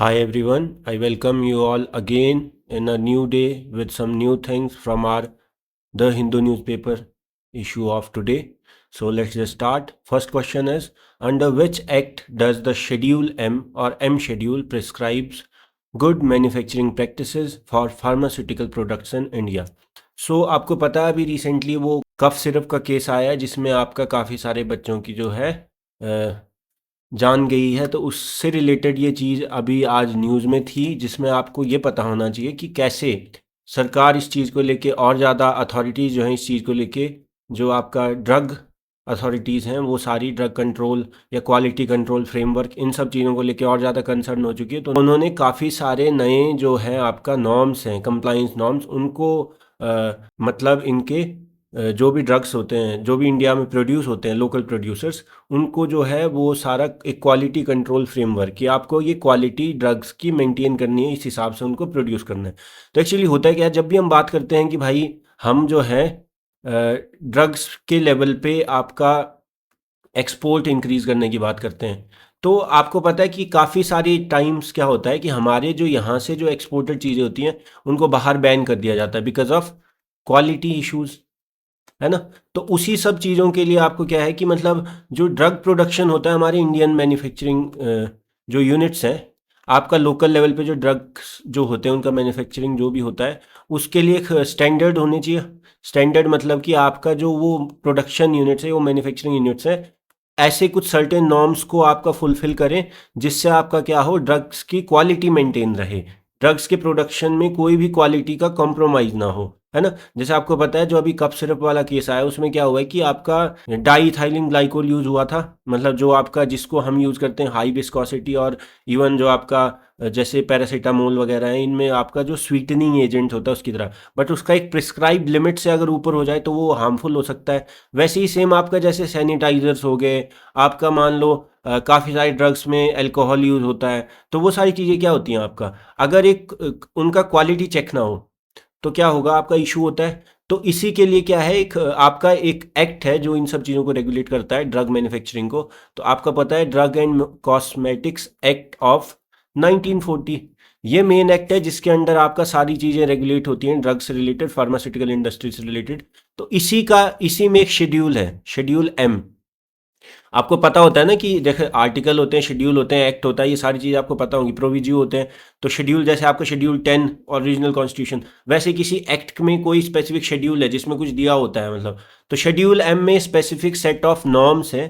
Hi everyone, I welcome you all again in a new day with some new things from our The Hindu newspaper issue of today. So let's just start. First question is, under which act does the Schedule M or M schedule prescribes good manufacturing practices for pharmaceutical products in India? So आपको पता है अभी recently वो cough syrup का case आया है जिसमें आपका काफ़ी सारे बच्चों की जो है जान गई है, तो उससे रिलेटेड ये चीज़ अभी आज न्यूज़ में थी जिसमें आपको ये पता होना चाहिए कि कैसे सरकार इस चीज़ को लेके और ज़्यादा अथॉरिटीज़ जो हैं इस चीज़ को लेके, जो आपका ड्रग अथॉरिटीज़ हैं वो सारी ड्रग कंट्रोल या क्वालिटी कंट्रोल फ्रेमवर्क इन सब चीज़ों को लेके और ज़्यादा कंसर्न हो चुकी है। तो उन्होंने काफ़ी सारे नए जो हैं आपका नॉर्म्स हैं, कंप्लाइंस नॉर्म्स, उनको मतलब इनके जो भी ड्रग्स होते हैं, जो भी इंडिया में प्रोड्यूस होते हैं लोकल प्रोड्यूसर्स, उनको जो है वो सारा एक क्वालिटी कंट्रोल फ्रेमवर्क कि आपको ये क्वालिटी ड्रग्स की मेंटेन करनी है, इस हिसाब से उनको प्रोड्यूस करना है। तो एक्चुअली होता है क्या है, जब भी हम बात करते हैं कि भाई हम जो है ड्रग्स के लेवल पे आपका एक्सपोर्ट इंक्रीज करने की बात करते हैं, तो आपको पता है कि काफ़ी सारी टाइम्स क्या होता है कि हमारे जो यहाँ से जो एक्सपोर्टेड चीज़ें होती हैं उनको बाहर बैन कर दिया जाता है बिकॉज ऑफ क्वालिटी इश्यूज, है ना। तो उसी सब चीज़ों के लिए आपको क्या है कि मतलब जो ड्रग प्रोडक्शन होता है हमारे इंडियन मैन्युफैक्चरिंग जो यूनिट्स हैं, आपका लोकल लेवल पे जो ड्रग्स जो होते हैं उनका मैन्युफैक्चरिंग जो भी होता है उसके लिए एक स्टैंडर्ड होने चाहिए। स्टैंडर्ड मतलब कि आपका जो वो प्रोडक्शन यूनिट्स है, वो मैन्युफैक्चरिंग यूनिट्स है, ऐसे कुछ सर्टेन नॉर्म्स को आपका फुलफिल करें जिससे आपका क्या हो, ड्रग्स की क्वालिटी मेंटेन रहे, ड्रग्स के प्रोडक्शन में कोई भी क्वालिटी का कॉम्प्रोमाइज़ ना हो, है ना। जैसे आपको पता है जो अभी कप सिरप वाला केस आया उसमें क्या हुआ है कि आपका डाईइथाइलिन ग्लाइकोल यूज़ हुआ था, मतलब जो आपका जिसको हम यूज़ करते हैं हाई विस्कोसिटी, और इवन जो आपका जैसे पैरासीटामोल वगैरह है, इनमें आपका जो स्वीटनिंग एजेंट होता है उसकी तरह, बट उसका एक प्रिस्क्राइब्ड लिमिट से अगर ऊपर हो जाए तो वो हार्मफुल हो सकता है। वैसे ही सेम आपका जैसे सैनिटाइजर्स हो गए, आपका मान लो काफ़ी सारे ड्रग्स में अल्कोहल यूज़ होता है, तो वो सारी चीज़ें क्या होती हैं आपका, अगर एक उनका क्वालिटी चेक ना हो तो क्या होगा, आपका इशू होता है। तो इसी के लिए क्या है, एक आपका एक एक्ट है जो इन सब चीज़ों को रेगुलेट करता है, ड्रग मैन्युफैक्चरिंग को। तो आपका पता है drug and cosmetics act of 1940, ये मेन एक्ट है जिसके अंडर आपका सारी चीज़ें रेगुलेट होती हैं ड्रग्स से रिलेटेड, फार्मास्यूटिकल इंडस्ट्री से रिलेटेड। तो इसी में एक शेड्यूल है, शेड्यूल एम। आपको पता होता है ना कि देखो आर्टिकल होते हैं, शेड्यूल होते हैं, एक्ट होता है, ये सारी चीज़ आपको पता होंगी, प्रोविजियो होते हैं। तो शेड्यूल जैसे आपका शेड्यूल 10 ओरिजिनल कॉन्स्टिट्यूशन, वैसे किसी एक्ट में कोई स्पेसिफिक शेड्यूल है जिसमें कुछ दिया होता है, मतलब तो शेड्यूल एम में स्पेसिफिक सेट ऑफ नॉर्म्स है,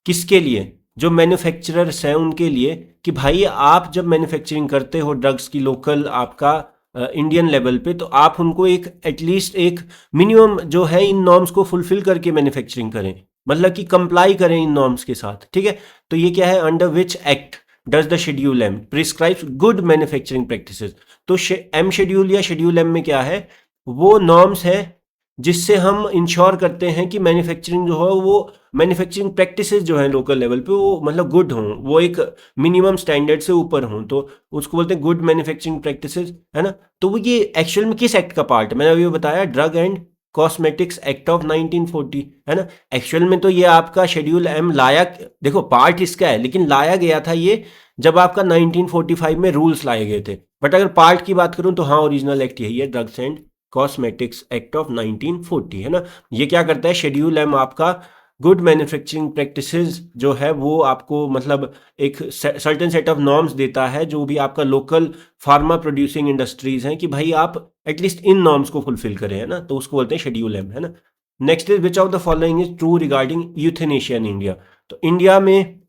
किसके लिए, जो मैन्युफैक्चरर्स हैं उनके लिए, कि भाई आप जब मैन्युफैक्चरिंग करते हो ड्रग्स की लोकल आपका इंडियन लेवल पे, तो आप उनको एक एटलीस्ट एक मिनिमम जो है इन नॉर्म्स को फुलफिल करके मैन्युफैक्चरिंग करें, मतलब कि कंप्लाई करें इन नॉर्म्स के साथ, ठीक है। तो ये क्या है, under which act does the schedule M prescribes good manufacturing practices. तो एम शेड्यूल या शेड्यूल एम में क्या है, वो नॉर्म्स है जिससे हम इंश्योर करते हैं कि मैन्युफैक्चरिंग जो हो, वो मैन्युफैक्चरिंग प्रैक्टिसेस जो हैं लोकल लेवल पे वो मतलब गुड हों, वो एक मिनिमम स्टैंडर्ड से ऊपर हों, तो उसको बोलते हैं गुड मैन्युफैक्चरिंग प्रैक्टिसेस, है ना। तो वो ये एक्चुअल में किस एक्ट का पार्ट है, मैंने अभी बताया drug and cosmetics act of 1940, है ना। एक्चुअल में तो ये आपका शेड्यूल एम लाया, देखो पार्ट इसका है लेकिन लाया गया था ये जब आपका 1945 में रूल्स लाए गए थे, बट अगर पार्ट की बात करूं तो हाँ, ओरिजिनल एक्ट यही है, drugs and cosmetics act of 1940, है ना। ये क्या करता है, शेड्यूल एम आपका गुड मैन्युफैक्चरिंग प्रैक्टिसेस जो है वो आपको मतलब एक सर्टेन सेट ऑफ नॉर्म्स देता है, जो भी आपका लोकल फार्मा प्रोड्यूसिंग इंडस्ट्रीज हैं, कि भाई आप एटलीस्ट इन नॉर्म्स को फुलफिल करें, है ना। तो उसको बोलते हैं शेड्यूल एम, है ना। Next is which of the following is true regarding euthanasia in India. तो इंडिया में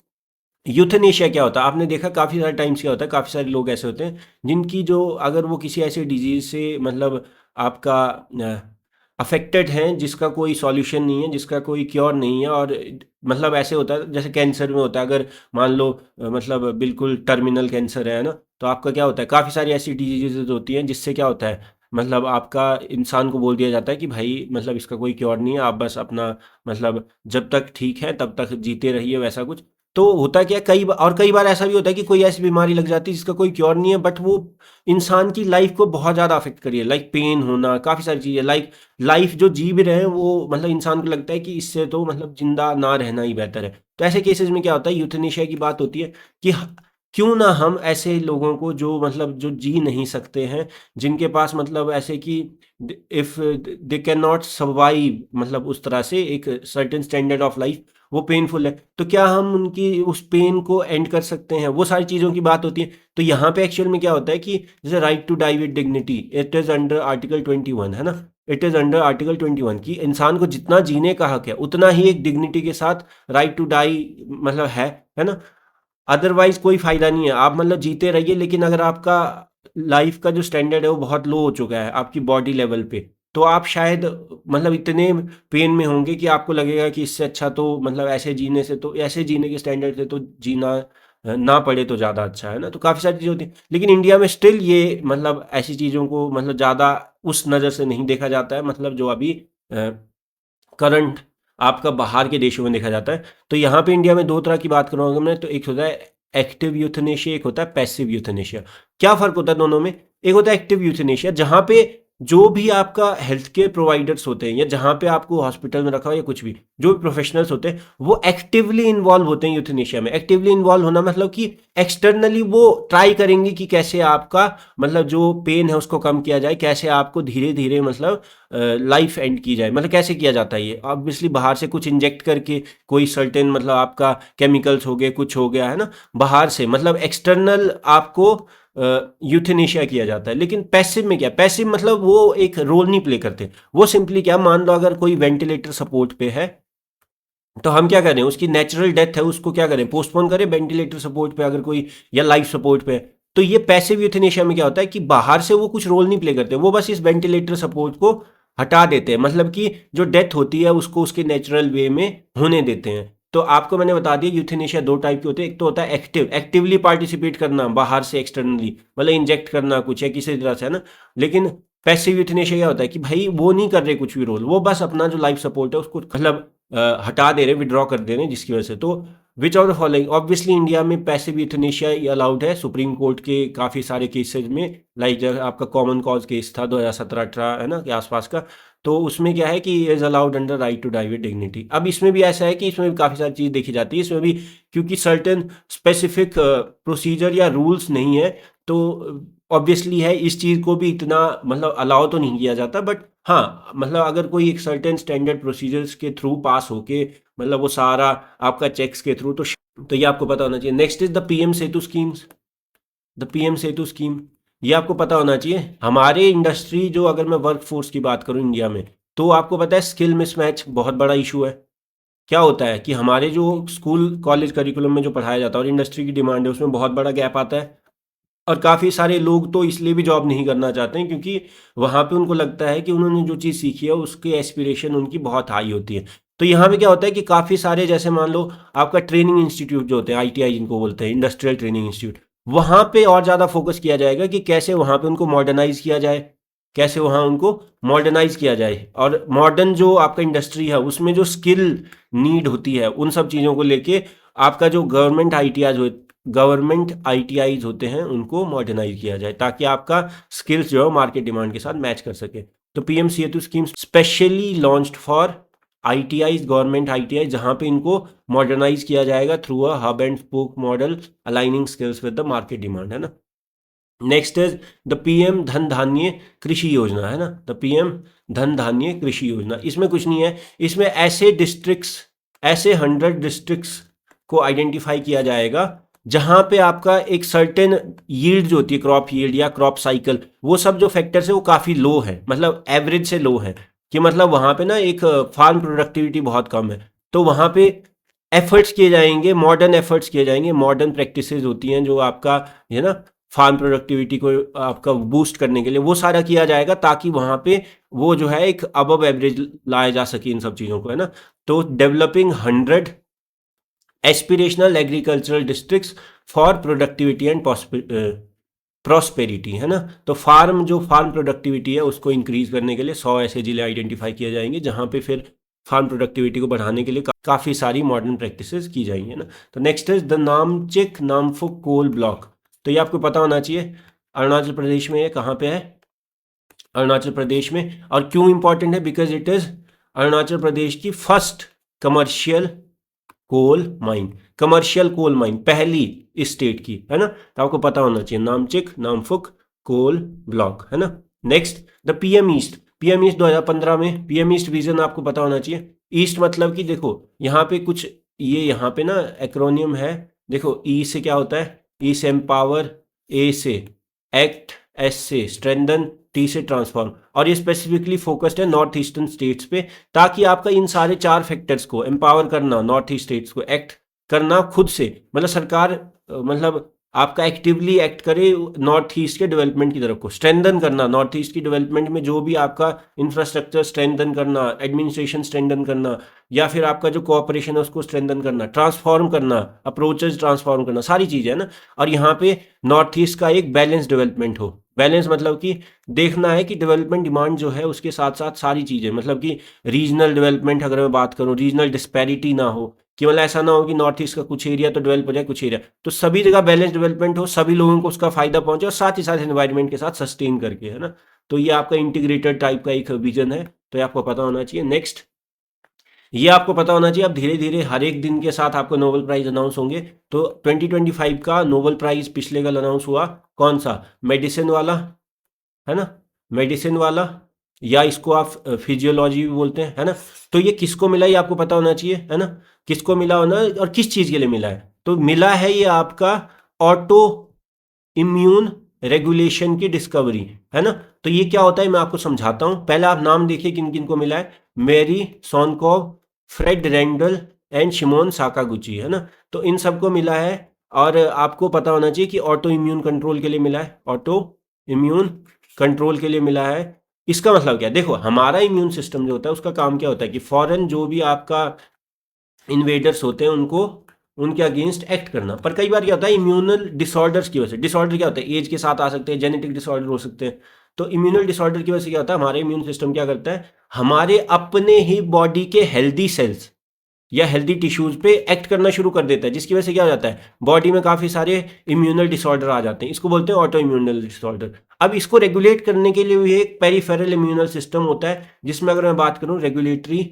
यूथेनेशिया क्या होता है, आपने देखा काफ़ी सारे टाइम्स क्या होता है, काफ़ी सारे लोग ऐसे होते हैं जिनकी जो, अगर वो किसी ऐसे डिजीज़ से मतलब आपका अफेक्टेड हैं जिसका कोई सॉल्यूशन नहीं है, जिसका कोई क्योर नहीं है, और मतलब ऐसे होता है जैसे कैंसर में होता है, अगर मान लो मतलब बिल्कुल टर्मिनल कैंसर है ना, तो आपका क्या होता है, काफ़ी सारी ऐसी डिजीज़ होती हैं जिससे क्या होता है, मतलब आपका इंसान को बोल दिया जाता है कि भाई मतलब इसका कोई क्योर नहीं है, आप बस अपना मतलब जब तक ठीक है तब तक जीते रहिए, वैसा कुछ। तो होता क्या है, कई बार ऐसा भी होता है कि कोई ऐसी बीमारी लग जाती है जिसका कोई क्योर नहीं है, बट वो इंसान की लाइफ को बहुत ज़्यादा अफेक्ट करी है, लाइक पेन होना, काफ़ी सारी चीज़ें, लाइक लाइफ जो जी भी रहे हैं वो मतलब इंसान को लगता है कि इससे तो मतलब जिंदा ना रहना ही बेहतर है। तो ऐसे केसेस में क्या होता है, यूथेनेशिया की बात होती है कि क्यों ना हम ऐसे लोगों को जो मतलब जो जी नहीं सकते हैं, जिनके पास मतलब ऐसे कि if they can not survive, मतलब उस तरह से एक सर्टेन स्टैंडर्ड ऑफ लाइफ, वो पेनफुल है, तो क्या हम उनकी उस पेन को एंड कर सकते हैं? वो सारी चीज़ों की बात होती है। तो यहाँ पे एक्चुअल में क्या होता है कि जैसे right to die with dignity, it is under article 21, है ना? इट इज़ अंडर आर्टिकल 21 की इंसान को जितना जीने का हक है उतना ही एक डिग्निटी के साथ राइट टू डाई मतलब है ना? अदरवाइज कोई फायदा नहीं है, आप मतलब जीते रहिए, लेकिन अगर आपका लाइफ का जो स्टैंडर्ड है वो बहुत लो हो चुका है आपकी बॉडी लेवल पे, तो आप शायद मतलब इतने पेन में होंगे कि आपको लगेगा कि इससे अच्छा तो मतलब ऐसे जीने से, तो ऐसे जीने के स्टैंडर्ड से तो जीना ना पड़े तो ज़्यादा अच्छा है ना। तो काफ़ी सारी चीज़ें होती हैं, लेकिन इंडिया में स्टिल ये मतलब ऐसी चीज़ों को मतलब ज़्यादा उस नज़र से नहीं देखा जाता है, मतलब जो अभी करंट आपका बाहर के देशों में देखा जाता है। तो यहाँ पे इंडिया में दो तरह की बात करूँगा मैं, तो एक होता है एक्टिव यूथनेशिया, एक होता है पैसिव यूथनेशिया। क्या फ़र्क होता है दोनों में? एक होता है एक्टिव यूथनेशिया, जहाँ पे जो भी आपका हेल्थ केयर प्रोवाइडर्स होते हैं या जहाँ पे आपको हॉस्पिटल में रखा हो या कुछ भी, जो भी प्रोफेशनल्स होते हैं वो एक्टिवली इन्वॉल्व होते हैं यूथनेशिया में। एक्टिवली इन्वॉल्व होना मतलब कि एक्सटर्नली वो ट्राई करेंगे कि कैसे आपका मतलब जो पेन है उसको कम किया जाए, कैसे आपको धीरे धीरे मतलब लाइफ एंड की जाए, मतलब कैसे किया जाता है ये ऑब्वियसली बाहर से कुछ इंजेक्ट करके, कोई सर्टेन मतलब आपका केमिकल्स हो गए, कुछ हो गया है ना बाहर से, मतलब एक्सटर्नल आपको यूथेनेशिया किया जाता है। लेकिन पैसिव में क्या, पैसिव मतलब वो एक रोल नहीं प्ले करते, वो सिंपली क्या, मान लो अगर कोई वेंटिलेटर सपोर्ट पे है तो हम क्या करें, उसकी नेचुरल डेथ है उसको क्या करें, पोस्टपोन करें वेंटिलेटर सपोर्ट पे अगर कोई, या लाइफ सपोर्ट पे है। तो ये पैसिव यूथेनेशिया में क्या होता है कि बाहर से वो कुछ रोल नहीं प्ले करते, वो बस इस वेंटिलेटर सपोर्ट को हटा देते हैं, मतलब कि जो डेथ होती है उसको उसके नेचुरल वे में होने देते हैं। तो आपको मैंने बता दिया यूथेनेशिया दो टाइप के होते हैं, एक तो होता है एक्टिव, एक्टिवली पार्टिसिपेट करना बाहर से एक्सटर्नली, मतलब इंजेक्ट करना कुछ है किसी तरह से, है ना। लेकिन पैसिव यूथेनेशिया क्या होता है कि भाई वो नहीं कर रहे कुछ भी रोल, वो बस अपना जो लाइफ सपोर्ट है उसको मतलब हटा दे रहे, विड्रॉ कर दे रहे हैं, जिसकी वजह से। तो which of the following, obviously India में पैसिव यूथनेशिया अलाउड है सुप्रीम कोर्ट के काफ़ी सारे केसेज में, लाइक जब आपका कॉमन कॉज केस था 2017-18 है ना के आसपास का, तो उसमें क्या है कि is allowed under right to die with dignity. अब इसमें भी ऐसा है कि इसमें भी काफ़ी सारी चीज़ देखी जाती है, इसमें भी क्योंकि सर्टेन स्पेसिफिक प्रोसीजर या रूल्स नहीं है, तो ऑब्वियसली है इस चीज़ को भी इतना मतलब अलाउ तो नहीं किया जाता, बट हाँ मतलब अगर कोई एक सर्टेन स्टैंडर्ड प्रोसीजर्स के थ्रू पास होके, मतलब वो सारा आपका चेक्स के थ्रू, तो ये आपको पता होना चाहिए। Next is the PM Setu schemes, the PM Setu scheme, ये आपको पता होना चाहिए। हमारे इंडस्ट्री जो, अगर मैं वर्क फोर्स की बात करूं इंडिया में, तो आपको पता है स्किल मिसमैच बहुत बड़ा इशू है। क्या होता है कि हमारे जो स्कूल कॉलेज करिकुलम में जो पढ़ाया जाता है और इंडस्ट्री की डिमांड है उसमें बहुत बड़ा गैप आता है, और काफ़ी सारे लोग तो इसलिए भी जॉब नहीं करना चाहते हैं क्योंकि वहाँ पे उनको लगता है कि उन्होंने जो चीज़ सीखी है उसकी एस्पिरेशन उनकी बहुत हाई होती है। तो यहाँ पे क्या होता है कि काफ़ी सारे, जैसे मान लो आपका ट्रेनिंग इंस्टीट्यूट जो होते हैं, आईटीआई जिनको बोलते हैं, इंडस्ट्रियल ट्रेनिंग इंस्टीट्यूट, वहाँ पे और ज़्यादा फोकस किया जाएगा कि कैसे वहाँ पे उनको मॉडर्नाइज किया जाए, कैसे वहाँ उनको मॉडर्नाइज किया जाए, और मॉडर्न जो आपका इंडस्ट्री है उसमें जो स्किल नीड होती है उन सब चीज़ों को लेके आपका जो गवर्नमेंट आईटीआईज होते हैं उनको मॉडर्नाइज किया जाए, ताकि आपका स्किल्स जो है मार्केट डिमांड के साथ मैच कर सके। तो PM Setu scheme specially launched for ITIs, government ITI, जहां पे इनको मॉडर्नाइज किया जाएगा through a hub and spoke model aligning skills with the market demand, है ना। नेक्स्ट इज द पीएम धन धान्य कृषि योजना, है ना, द पीएम धन धान्य कृषि योजना। इसमें कुछ नहीं है, इसमें ऐसे डिस्ट्रिक्ट्स, ऐसे 100 डिस्ट्रिक्ट्स को आइडेंटिफाई किया जाएगा जहां पे आपका एक सर्टेन यील्ड जो होती है, क्रॉप यील्ड या क्रॉप साइकिल, वो सब जो फैक्टर्स है वो काफ़ी लो है, मतलब एवरेज से लो है, कि मतलब वहां पे ना एक फार्म प्रोडक्टिविटी बहुत कम है। तो वहां पे एफर्ट्स किए जाएंगे, मॉडर्न एफर्ट्स किए जाएंगे, मॉडर्न प्रैक्टिसेस होती हैं जो आपका है ना फार्म प्रोडक्टिविटी को आपका बूस्ट करने के लिए, वो सारा किया जाएगा ताकि वहां पे वो जो है एक अबव एवरेज लाया जा सके इन सब चीज़ों को, है ना। तो developing 100 aspirational agricultural districts for productivity and prosperity, है ना। तो फार्म प्रोडक्टिविटी है उसको इंक्रीज करने के लिए 100 ऐसे जिले आइडेंटिफाई किए जाएंगे जहां पे फिर फार्म प्रोडक्टिविटी को बढ़ाने के लिए काफ़ी सारी मॉडर्न प्रैक्टिसेस की जाएंगी, ना। तो next is the Namchik Namphuk coal block. तो ये आपको पता होना चाहिए, अरुणाचल प्रदेश में, ये कहाँ पे है, अरुणाचल प्रदेश में। और क्यों इंपॉर्टेंट है, because it is Arunachal Pradesh की first commercial coal mine, commercial coal mine पहली इस स्टेट की, है ना। तो आपको पता होना चाहिए नामचिक, नामफुक, कोल ब्लॉक, है ना। Next the PM east, PM east 2015 में पीएम ईस्ट विजन आपको पता होना चाहिए। ईस्ट मतलब कि देखो यहाँ पे कुछ ये यहाँ पे ना एक्रोनियम है, देखो ई से क्या होता है, ई से एम्पावर, ए से एक्ट, एस से स्ट्रेंथन, टी से ट्रांसफॉर्म, और ये स्पेसिफिकली फोकस्ड है नॉर्थ ईस्टर्न स्टेट्स पे, ताकि आपका इन सारे 4 फैक्टर्स को एम्पावर करना, नॉर्थ ईस्ट स्टेट्स को एक्ट करना खुद से, मतलब सरकार मतलब आपका एक्टिवली एक्ट करे नॉर्थ ईस्ट के डेवलपमेंट की तरफ को, स्ट्रेंथन करना नॉर्थ ईस्ट की डेवलपमेंट में जो भी आपका इंफ्रास्ट्रक्चर स्ट्रेंथन करना, एडमिनिस्ट्रेशन स्ट्रेंथन करना, या फिर आपका जो कोऑपरेशन है उसको स्ट्रेंथन करना, ट्रांसफॉर्म करना, अप्रोचेज ट्रांसफॉर्म करना, सारी चीज़ें है ना। और यहाँ पे नॉर्थ ईस्ट का एक बैलेंस डेवलपमेंट हो, बैलेंस मतलब कि देखना है कि डेवलपमेंट डिमांड जो है उसके साथ साथ सारी चीज़ें, मतलब कि रीजनल डेवलपमेंट अगर मैं बात करूँ, रीजनल डिस्पैरिटी ना हो, कि मतलब ऐसा ना हो कि नॉर्थ ईस्ट का कुछ एरिया तो डेवलप हो जाए, कुछ एरिया, तो सभी जगह बैलेंस डेवलपमेंट हो, सभी लोगों को उसका फायदा पहुंचे, और साथ ही साथ एनवायरनमेंट के साथ सस्टेन करके, है ना। तो ये आपका इंटीग्रेटेड टाइप का एक विजन है, तो ये आपको पता होना चाहिए। नेक्स्ट ये आपको पता होना चाहिए, अब धीरे धीरे हर एक दिन के साथ आपको नोबेल प्राइज अनाउंस होंगे। तो 2025 का नोबेल प्राइज पिछले कल अनाउंस हुआ, कौन सा, मेडिसिन वाला, है ना, मेडिसिन वाला, या इसको आप फिजियोलॉजी भी बोलते हैं, है ना। तो ये किसको मिला ये आपको पता होना चाहिए, है ना, किसको मिला होना और किस चीज़ के लिए मिला है। तो मिला है ये आपका ऑटो इम्यून रेगुलेशन की डिस्कवरी, है ना। तो ये क्या होता है मैं आपको समझाता हूं, पहले आप नाम देखिए किन किन को मिला है, मेरी सोनकोव, Fred Rendel and Simeon Sakaguchi, है ना। तो इन सबको मिला है, और आपको पता होना चाहिए कि ऑटो इम्यून कंट्रोल के लिए मिला है, ऑटो इम्यून कंट्रोल के लिए मिला है। इसका मतलब क्या है, देखो हमारा इम्यून सिस्टम जो होता है उसका काम क्या होता है कि फॉरेन जो भी आपका इन्वेडर्स होते हैं उनको, उनके अगेंस्ट एक्ट करना। पर कई बार क्या होता है इम्यूनल डिसऑर्डर्स की वजह से, डिसऑर्डर क्या होता है एज के साथ आ सकते हैं, जेनेटिक डिसऑर्डर हो सकते हैं। तो इम्यूनल डिसऑर्डर की वजह से क्या होता है, हमारे इम्यून सिस्टम क्या करता है, हमारे अपने ही बॉडी के हेल्दी सेल्स या हेल्दी टिश्यूज पे एक्ट करना शुरू कर देता है, जिसकी वजह से क्या हो जाता है बॉडी में काफ़ी सारे इम्यूनल डिसऑर्डर आ जाते हैं, इसको बोलते हैं ऑटो इम्यूनल डिसऑर्डर। अब इसको रेगुलेट करने के लिए भी एक पेरिफेरल इम्यूनल सिस्टम होता है, जिसमें अगर मैं बात करूं रेगुलेटरी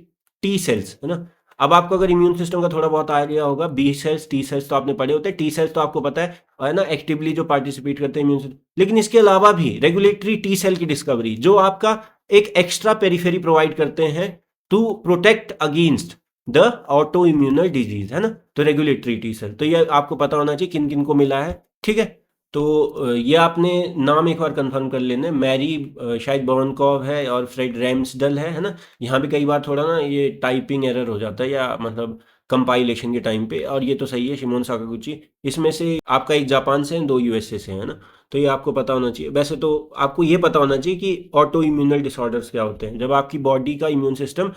टी सेल्स, है ना। अब आपको अगर इम्यून सिस्टम का थोड़ा बहुत आइडिया होगा, बी सेल्स टी सेल्स तो आपने पढ़े होते हैं, टी सेल्स तो आपको पता है ना, एक्टिवली जो पार्टिसिपेट करते हैं इम्यून सिस्टम। लेकिन इसके अलावा भी रेगुलेटरी टी सेल की डिस्कवरी, जो आपका एक एक्स्ट्रा पेरिफेरी प्रोवाइड करते हैं to protect against the auto immune disease, है ना। तो रेगुलेटरी टी सेल, तो ये आपको पता होना चाहिए किन किन को मिला है, ठीक है। तो ये आपने नाम एक बार कंफर्म कर लेना, मैरी शायद बोरनकॉव है और फ्रेड रैम्सडल है ना। यहाँ भी कई बार थोड़ा ना ये टाइपिंग एरर हो जाता है, या मतलब कंपाइलेशन के टाइम पे, और ये तो सही है शिमोन साकागुची। इसमें से आपका एक जापान से है, 2 यूएसए से, है ना। तो ये आपको पता होना चाहिए। वैसे तो आपको ये पता होना चाहिए कि ऑटो इम्यूनल डिसऑर्डर्स क्या होते हैं, जब आपकी बॉडी का इम्यून सिस्टम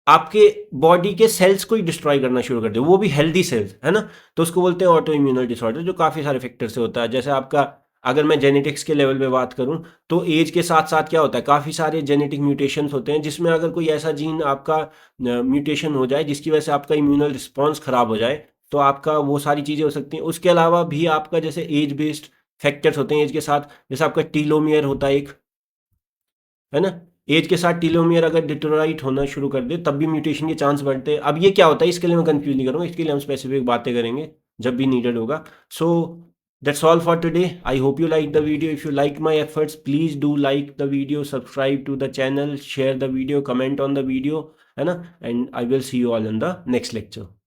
आपके बॉडी के सेल्स को ही डिस्ट्रॉय करना शुरू कर दे, वो भी हेल्दी सेल्स, है ना। तो उसको बोलते हैं ऑटो इम्यूनल डिसऑर्डर, जो काफ़ी सारे फैक्टर से होता है। जैसे आपका अगर मैं जेनेटिक्स के लेवल पे बात करूं, तो एज के साथ साथ क्या होता है काफ़ी सारे जेनेटिक म्यूटेशंस होते हैं, जिसमें अगर कोई ऐसा जीन आपका म्यूटेशन हो जाए जिसकी वजह से आपका इम्यूनल रिस्पॉन्स खराब हो जाए, तो आपका वो सारी चीज़ें हो सकती हैं। उसके अलावा भी आपका जैसे एज बेस्ड फैक्टर्स होते हैं एज के साथ, जैसे आपका टीलोमियर होता है एक, है ना। एज के साथ टीलोमियर अगर डिटोराइट होना शुरू कर दे तब भी म्यूटेशन के चांस बढ़ते हैं। अब ये क्या होता है इसके लिए मैं कंफ्यूज नहीं करूँगा, इसके लिए हम स्पेसिफिक बातें करेंगे जब भी नीडेड होगा। So that's all for today. I hope you like the video. If you like my efforts please do like the video, subscribe to the channel, share the video, comment on the video, है ना। And I will see you all in the next lecture.